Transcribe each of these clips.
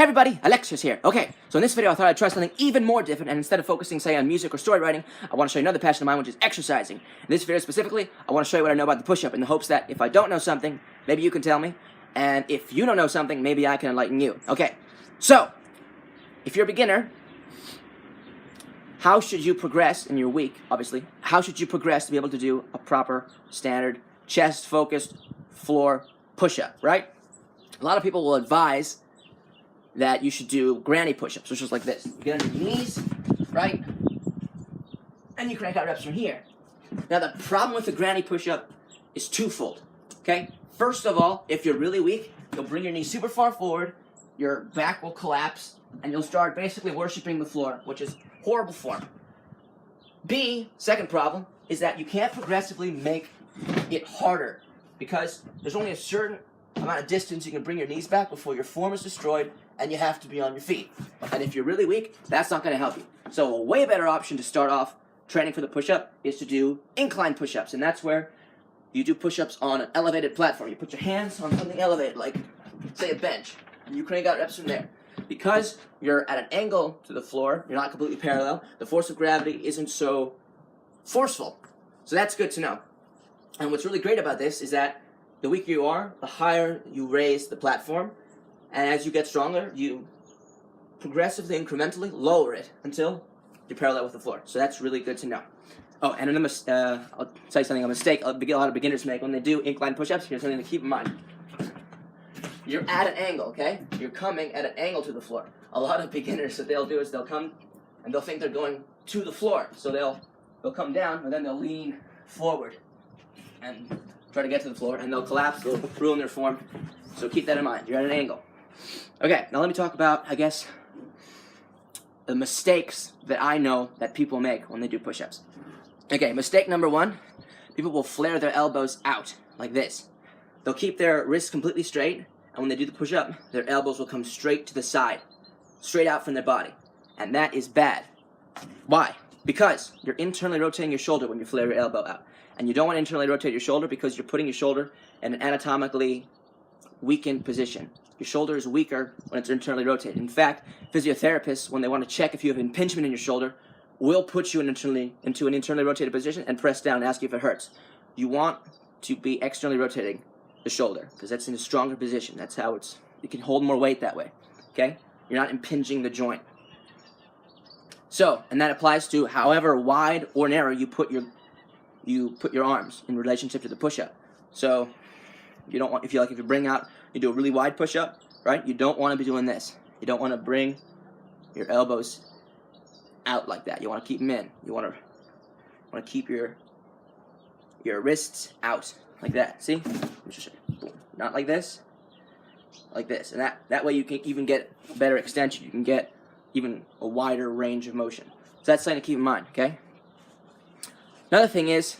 Hey everybody, Alexios here. Okay, so in this video I thought I'd try something even more different, and instead of focusing, say, on music or story writing, I want to show you another passion of mine, which is exercising. In this video specifically, I want to show you what I know about the push-up in the hopes that if I don't know something, maybe you can tell me, and if you don't know something, maybe I can enlighten you. Okay, so, if you're a beginner, how should you progress in your week, obviously? How should you progress to be able to do a proper, standard, chest-focused floor push-up, right? A lot of people will advise that you should do granny push-ups, which is like this. You get on your knees, right? And you crank out reps from here. Now, the problem with the granny push-up is twofold, okay? First of all, if you're really weak, you'll bring your knees super far forward, your back will collapse, and you'll start basically worshiping the floor, which is horrible form. Second problem, is that you can't progressively make it harder because there's only a certain amount of distance you can bring your knees back before your form is destroyed and you have to be on your feet. And if you're really weak, that's not going to help you. So a way better option to start off training for the push-up is to do incline push-ups, and that's where you do push-ups on an elevated platform. You put your hands on something elevated, like, say, a bench, and you crank out reps from there. Because you're at an angle to the floor, you're not completely parallel, the force of gravity isn't so forceful. So that's good to know. And what's really great about this is that the weaker you are, the higher you raise the platform, and as you get stronger, you progressively, incrementally lower it until you're parallel with the floor. So that's really good to know. Oh, and I'll tell you something, a mistake a lot of beginners make when they do incline push-ups. Here's something to keep in mind. You're at an angle, okay? You're coming at an angle to the floor. A lot of beginners, what they'll do is they'll come and they'll think they're going to the floor. So they'll come down, and then they'll lean forward and try to get to the floor, and they'll collapse, they'll ruin their form. So keep that in mind. You're at an angle. Okay, now let me talk about, I guess, the mistakes that I know that people make when they do push-ups. Okay, mistake number one, people will flare their elbows out like this. They'll keep their wrists completely straight, and when they do the push-up, their elbows will come straight to the side, straight out from their body. And that is bad. Why? Because you're internally rotating your shoulder when you flare your elbow out. And you don't want to internally rotate your shoulder because you're putting your shoulder in an anatomically weakened position. Your shoulder is weaker when it's internally rotated. In fact, physiotherapists, when they want to check if you have impingement in your shoulder, will put you into an internally rotated position and press down and ask you if it hurts. You want to be externally rotating the shoulder because that's in a stronger position. That's how you can hold more weight that way. Okay? You're not impinging the joint. So, and that applies to however wide or narrow you put your arms in relationship to the push-up. So, you don't want, if you do a really wide push-up, right? You don't want to be doing this. You don't want to bring your elbows out like that. You want to keep them in. You want to keep your wrists out like that. See? Not like this. Like this. And that way you can even get better extension. You can get even a wider range of motion. So that's something to keep in mind, okay? Another thing is,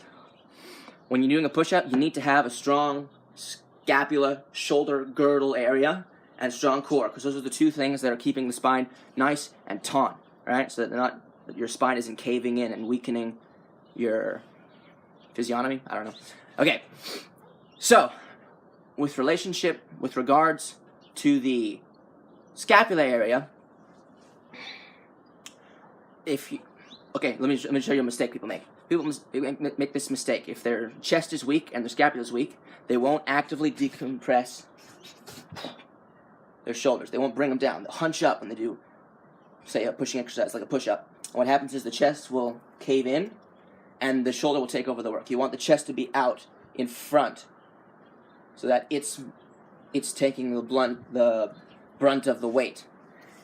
when you're doing a push-up, you need to have a strong scapula, shoulder girdle area, and strong core, because those are the two things that are keeping the spine nice and taut, right? So that your spine isn't caving in and weakening your physiognomy. I don't know. Okay, so with regards to the scapula area, let me show you a mistake people make. People make this mistake. If their chest is weak and their scapula is weak, they won't actively decompress their shoulders. They won't bring them down. They'll hunch up when they do, say, a pushing exercise like a push-up. And what happens is the chest will cave in, and the shoulder will take over the work. You want the chest to be out in front, so that it's taking the brunt of the weight.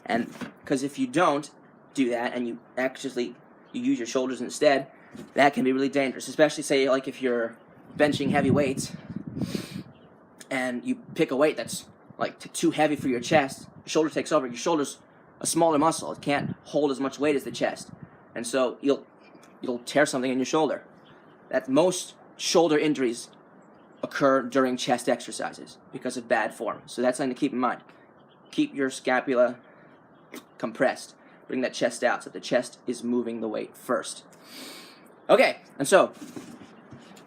And because if you don't do that and you use your shoulders instead, that can be really dangerous, especially, say, like if you're benching heavy weights and you pick a weight that's like too heavy for your chest, your shoulder takes over. Your shoulder's a smaller muscle. It can't hold as much weight as the chest. And so you'll tear something in your shoulder. Most shoulder injuries occur during chest exercises because of bad form. So that's something to keep in mind. Keep your scapula compressed. Bring that chest out so that the chest is moving the weight first. Okay, and so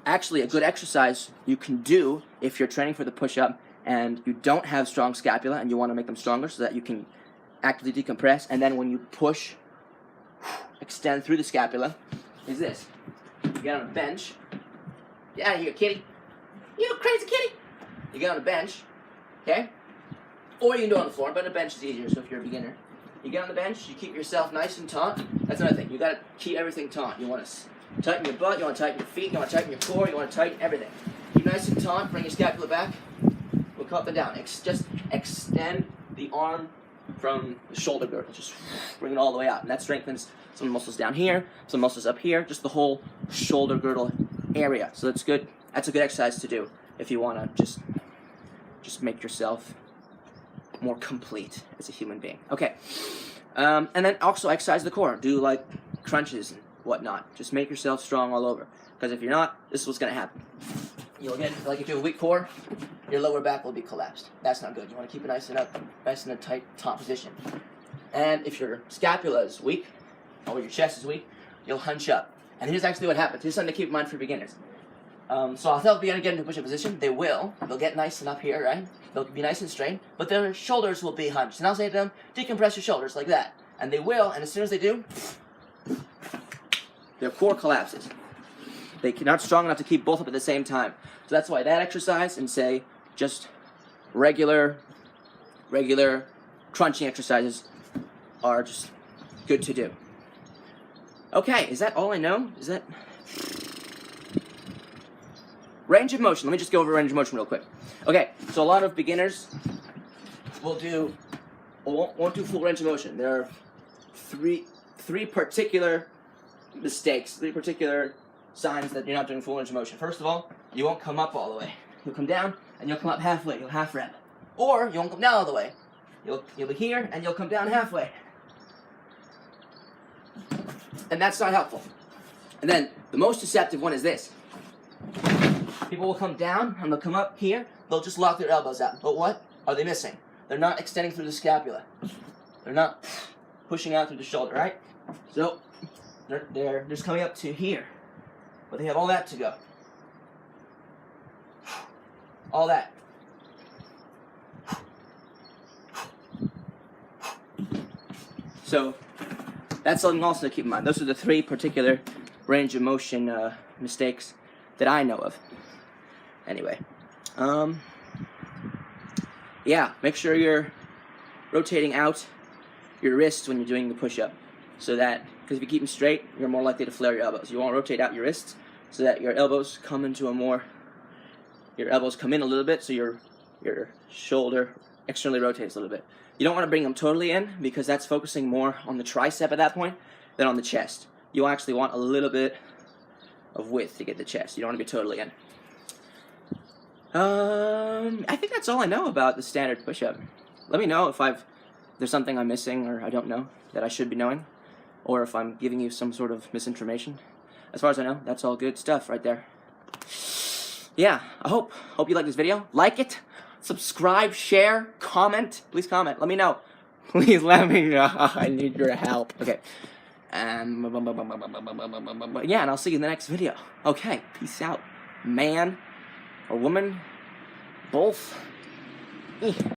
actually a good exercise you can do if you're training for the push-up and you don't have strong scapula and you want to make them stronger so that you can actively decompress, and then when you push, extend through the scapula, is this. You get on a bench. Get out of here, kitty. You crazy kitty. You get on a bench, okay? Or you can do it on the floor, but a bench is easier, so if you're a beginner. You get on the bench, you keep yourself nice and taut. That's another thing. You gotta keep everything taut. You wanna tighten your butt, you wanna tighten your feet, you wanna tighten your core, you wanna tighten everything. Keep nice and taut, bring your scapula back. We'll come up and down. Just extend the arm from the shoulder girdle. Just bring it all the way out. And that strengthens some muscles down here, some muscles up here, just the whole shoulder girdle area. So that's good. That's a good exercise to do if you wanna just make yourself more complete as a human being. Okay, and then also exercise the core. Do like crunches and whatnot. Just make yourself strong all over. Because if you're not, this is what's gonna happen. You'll get, like if you have a weak core, your lower back will be collapsed. That's not good. You want to keep it nice and up, nice in a tight, taut position. And if your scapula is weak, or your chest is weak, you'll hunch up. And here's actually what happens. Here's something to keep in mind for beginners. So I'll tell the beginner to get into push-up position. They will. They'll get nice and up here, right? They'll be nice and straight, but their shoulders will be hunched. And I'll say to them, decompress your shoulders like that. And they will, and as soon as they do, their core collapses. They're not strong enough to keep both up at the same time. So that's why that exercise and say just regular crunching exercises are just good to do. Okay, is that all I know? Is that... Range of motion. Let me just go over range of motion real quick. Okay, so a lot of beginners won't do full range of motion. There are three particular mistakes, three particular signs that you're not doing full range of motion. First of all, you won't come up all the way. You'll come down and you'll come up halfway. You'll half rep. Or you won't come down all the way. You'll be here and you'll come down halfway. And that's not helpful. And then the most deceptive one is this. People will come down and they'll come up here. They'll just lock their elbows out. But what are they missing? They're not extending through the scapula. They're not pushing out through the shoulder, right? So they're just coming up to here. But they have all that to go. All that. So that's something also to keep in mind. Those are the three particular range of motion mistakes that I know of. Anyway, yeah, make sure you're rotating out your wrists when you're doing the push-up, so that, because if you keep them straight, you're more likely to flare your elbows. You want to rotate out your wrists so that your elbows come into your elbows come in a little bit, so your shoulder externally rotates a little bit. You don't want to bring them totally in, because that's focusing more on the tricep at that point than on the chest. You actually want a little bit of width to get the chest. You don't want to be totally in. I think that's all I know about the standard push-up. Let me know if there's something I'm missing or I don't know that I should be knowing, or if I'm giving you some sort of misinformation. As far as I know, that's all good stuff right there. Yeah, I hope you like this video. Like it, subscribe, share, comment. Please comment. Let me know. Please let me know. I need your help. Okay. Yeah, and I'll see you in the next video. Okay, peace out. Man or woman, both.